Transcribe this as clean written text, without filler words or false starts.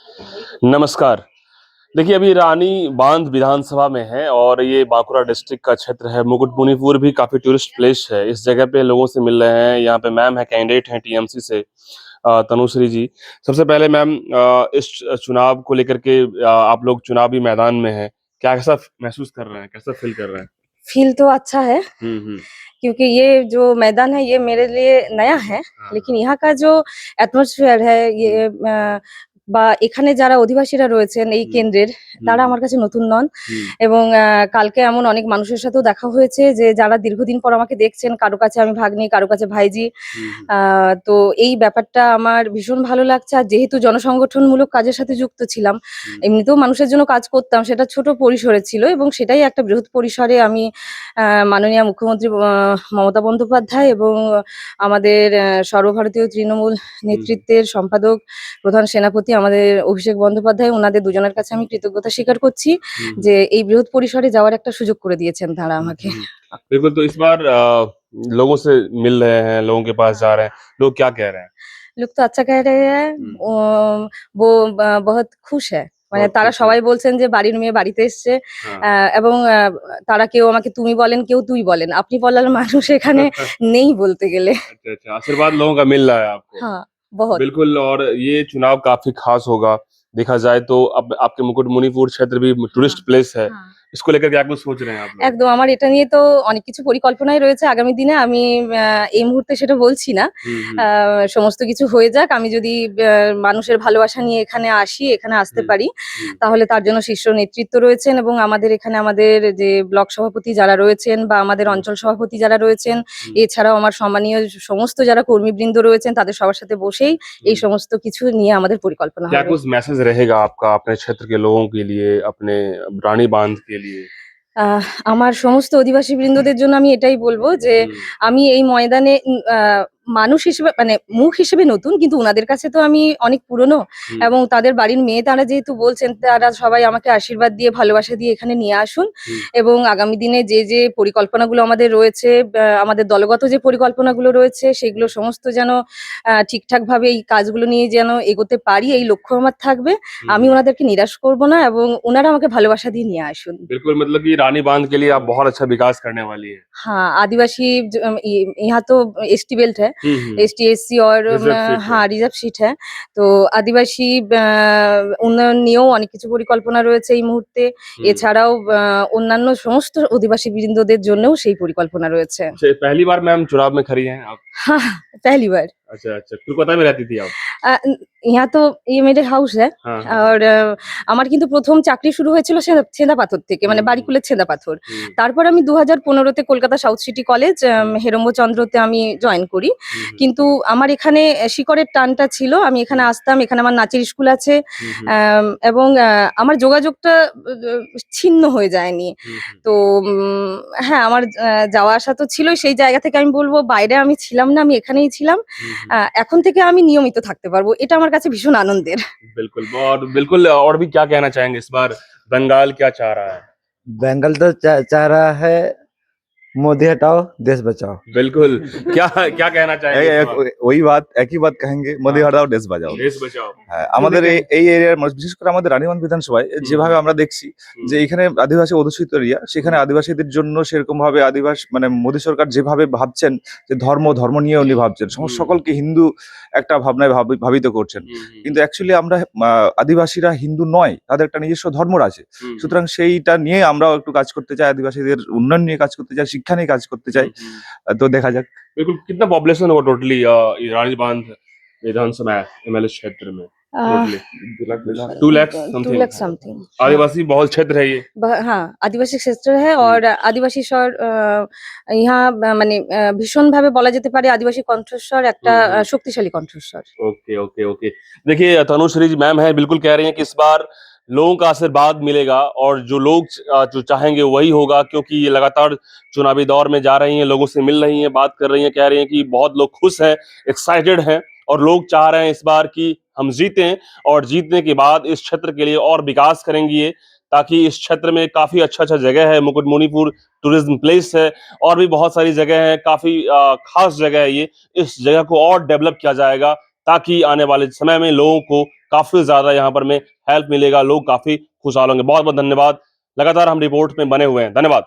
नमस्कार। देखिए, अभी रानी बांध विधानसभा में है और ये बांकुरा डिस्ट्रिक्ट का क्षेत्र है। मुकुटमणिपुर भी काफ़ी टूरिस्ट प्लेस है। इस जगह पे लोगों से मिल रहे हैं। यहाँ पे मैम है, कैंडिडेट हैं टीएमसी से तनुश्री जी। सबसे पहले मैम इस चुनाव को लेकर के आप लोग चुनावी मैदान में हैं। क्या कैसा महसूस कर रहे हैं? कैसा फ़ील कर रहे हैं? फ़ील तो अच्छा है, हुँ, हुँ। क्योंकि ये जो मैदान है ये मेरे लिए नया है। हाँ, लेकिन यहाँ का जो অ্যাটমসফিয়ার है হুম, বা এখানে যারা অধিবাসীরা রয়েছেন এই হুম, কেন্দ্রের, হুম, তারা হুম, আমার কাছে নতুন নন। হুম, এবং কালকে এমন অনেক মানুষের সাথেও দেখা হয়েছে যে যারা দীর্ঘদিন পর আমাকে দেখছেন, কারো কাছে আমি ভাগ্নি, কারো কাছে ভাইজি। হুম, হুম, আ তো এই ব্যাপারটা আমার ভীষণ ভালো লাগছে। আর যেহেতু জনসংগঠনমূলক কাজের সাথে যুক্ত ছিলাম, হুম, এমনিতেও মানুষের জন্য কাজ করতাম, সেটা ছোট পরিসরে ছিল এবং সেটাই একটা বৃহৎ পরিসরে আমি মাননীয় মুখ্যমন্ত্রী মমতা বন্দ্যোপাধ্যায় এবং আমাদের সর্বভারতীয় তৃণমূল হুম, নেতৃত্বের সম্পাদক, প্রধান সেনাপতি আমাদের অভিষেক বন্দ্যোপাধ্যায়, উনাদের দুজনের কাছে আমি কৃতজ্ঞতা স্বীকার করছি হুম, হুম, যে এই বৃহৎ পরিসরে যাওয়ার একটা সুযোগ করে দিয়েছেন তারা हुँ, আমাকে। हुँ। बिल्कुल, तो इस बार लोगों से मिल रहे हैं, लोगों के पास जा रहे हैं, लोग क्या कह रहे हैं? লোক তো আচ্ছা कह रहे हैं, হুম, ও वो बहुत खुश है। মানে बहुत তারা खुश है। সবাই বলছেন যে বাড়ির মেয়ে বাড়িতে এসছে। हाँ। এবং তারা কেউ আমাকে তুমি বলেন, কেউ তুই বলেন। আপনি বলার মানুষ এখানে নেই বলতে गले। अच्छा, अच्छा, आशीर्वाद लोगों का मिल रहा है आपको। हाँ, बहुत। बिल्कुल और ये चुनाव काफ़ी ख़ास होगा, देखा जाए तो अब आपके मुकुटमणिपुर क्षेत्र भी हाँ, टूरिस्ट प्लेस है, हाँ। इसको लेकर क्या कुछ सोच रहे हैं आप लोग? একদম আমার এটা নিয়ে তো অনেক কিছু পরিকল্পনাই রয়েছে আগামী দিনে। আমি আ এই মুহূর্তে সেটা বলছি না। हुँ, আ हुँ, সমস্ত কিছু হয়ে যাক। আমি যদি মানুষের ভালোবাসা নিয়ে এখানে আসি, এখানে আসতে हुँ, পারি, हुँ, তাহলে তার জন্য শীর্ষ নেতৃত্ব রয়েছেন এবং আমাদের এখানে আমাদের যে ব্লক সভাপতি যারা রয়েছেন বা আমাদের हुँ, অঞ্চল সভাপতি যারা রয়েছেন, हुँ, এছাড়াও আমার সম্মানীয় সমস্ত যারা কর্মীবৃন্দ রয়েছেন তাদের সবার সাথে বসেই এই हुँ। সমস্ত কিছু निये আমাদের পরিকল্পনা क्या হবে। कुछ मैसेज रहेगा आपका अपने क्षेत्र के लोगों के लिए, अपने रानी बांध के लिए? আমার সমস্ত অধিবাসী বৃন্দদের জন্য আমি এটাই বলব যে, हुँ, আমি এই ময়দানে মানুষ হিসেবে মানে মুখ হিসেবে নতুন, কিন্তু উনাদের কাছে তো আমি অনেক পুরনো हुँ, এবং তাদের বাড়ির মেয়ে তারা যেহেতু বলছেন, তারা সবাই আমাকে আশীর্বাদ দিয়ে, ভালোবাসা দিয়ে এখানে নিয়ে আসুন हुँ, এবং আগামী দিনে যে পরিকল্পনাগুলো আমাদের রয়েছে, আমাদের দলগত যে পরিকল্পনাগুলো রয়েছে, সেগুলো সমস্ত যেন ঠিকঠাকভাবে এই কাজগুলো নিয়ে যেন এগোতে পারি, এই লক্ষ্য আমার থাকবে। हुँ, আমি हुँ। উনাদেরকে নিরাশ করব না এবং উনারা আমাকে ভালোবাসা দিয়ে নিয়ে আসুন। बिल्कुल मतलब कि रानी बांध के लिए आप बहुत अच्छा विकास करने वाली हैं। हाँ, आदिवासी यहाँ तो एसटी बेल्ट है, हुँ, हुँ, एसटी, एससी और रिज़र्व सीट है। हाँ, রিজার্ভ সিট है। তো আদিবাসী উন্নয়ন নিয়েও অনেক কিছু পরিকল্পনা রয়েছে এই মুহূর্তে। हुँ। এছাড়াও অন্যান্য সমস্ত অধিবাসী বৃন্দদের জন্যও সেই পরিকল্পনা রয়েছে। अच्छा, ये पहली बार मैम चुनाव में खड़ी हैं आप? हाँ, पहली बार। अच्छा, अच्छा, कोलकाता में रहती थी आप? यहाँ तो ये मेरे हाउस है। हाँ, हाँ, हाँ। আর আমার কিন্তু ১ম চাকরি শুরু হয়েছিল ছেদাপাথর থেকে, हुँ, মানে हुँ, বাড়িকুলের ছেদাপাথর। हुँ, তারপর আমি ২০১৫ তে কলকাতা সাউথ সিটি কলেজ हुँ, হেরম্বচন্দ্রতে আমি জয়েন করি। हुँ, हुँ, কিন্তু আমার এখানে শিকড়ের টানটা ছিল। আমি এখানে हुँ, আসতাম, এখানে আমার নাচের স্কুল আছে। हुँ, हुँ, এবং আমার যোগাযোগটা ছিন্ন হয়ে যায়নি। हुँ, हुँ। তো উম হ্যাঁ, আমার যাওয়া আসা তো ছিলই। সেই জায়গা থেকে আমি বলব বাইরে আমি ছিলাম না, আমি এখানেই ছিলাম। हुँ, हुँ। এখন থেকে আমি নিয়মিত থাকতে পারবো। এটা আমার কাছে ভীষণ আনন্দের। बिल्कुल और भी क्या कहना चाहेंगे इस बार बंगाल क्या चाह रहा है? बंगाल तो चाह रहा है मोदी हटाओ देश बचाओ। बिल्कुल, क्या क्या कहना चाहेंगे इस बार? वही बात एक ही बात कहेंगे मोदी हाँ, हटाओ देश बचाओ। देश बचाओ। হ্যাঁ, क्यों আমাদের देखें? এই এরিয়ার মানুষ বিশেষ করে আমাদের রানীগঞ্জ বিধানসভায় হুম, যেভাবে হুম, আমরা দেখছি হুম, যে এখানে আদিবাসী অধ্যুষিত এরিয়া, সেখানে হুম, আদিবাসীদের জন্য সেরকম ভাবে মানে মোদী সরকার যেভাবে ভাবছেন যে ধর্ম নিয়ে উনি ভাবছেন হুম, সকলকে হিন্দু একটা ভাবনায় ভাবিত করছেন, হুম, হুম, কিন্তু অ্যাকচুয়ালি আমরা আদিবাসীরা হিন্দু নয়, তাদের একটা নিজস্ব ধর্ম আছে। হুম, সুতরাং সেইটা নিয়ে আমরাও একটু কাজ করতে চাই, আদিবাসীদের উন্নয়ন নিয়ে কাজ করতে চাই, শিক্ষা নিয়ে কাজ করতে চাই। हुँ, हुँ। তো দেখা যাক। बिल्कुल, कितना पॉपुलेशन होगा टोटली ये रानीबांध विधानसभा एमएलए क्षेत्र में ah totally? 2 lakh 2 something lakh something. हाँ। आदिवासी बहुल क्षेत्र है ये। हाँ, आदिवासी क्षेत्र है हुँ, और आदिवासी স্বর यहाँ মানে ভীষণভাবে বলা যেতে পারে আদিবাসী কণ্ঠস্বর একটা हुँ, हुँ। শক্তিশালী কণ্ঠস্বর। Okay, okay, okay. देखिए तनुश्री जी मैम हैं, बिल्कुल कह रही हैं कि इस बार लोगों का आशीर्वाद मिलेगा और जो लोग जो चाहेंगे वही होगा क्योंकि ये लगातार चुनावी दौर में जा रही हैं, लोगों से मिल रही हैं, बात कर रही हैं, कह रही हैं कि बहुत लोग खुश हैं, एक्साइटेड हैं और लोग चाह रहे हैं इस बार कि हम जीतें और जीतने के बाद इस क्षेत्र के लिए और विकास करेंगी ये, ताकि इस क्षेत्र में काफ़ी अच्छा-अच्छा जगह है, मुकुटमणिपुर टूरिज़्म प्लेस है और भी बहुत सारी जगह हैं, काफ़ी ख़ास जगह है ये। इस जगह को और डेवलप किया जाएगा ताकि आने वाले समय में लोगों को काफी ज्यादा यहाँ पर में हेल्प मिलेगा, लोग काफी खुशहाल होंगे। बहुत बहुत धन्यवाद, लगातार हम रिपोर्ट में बने हुए हैं, धन्यवाद।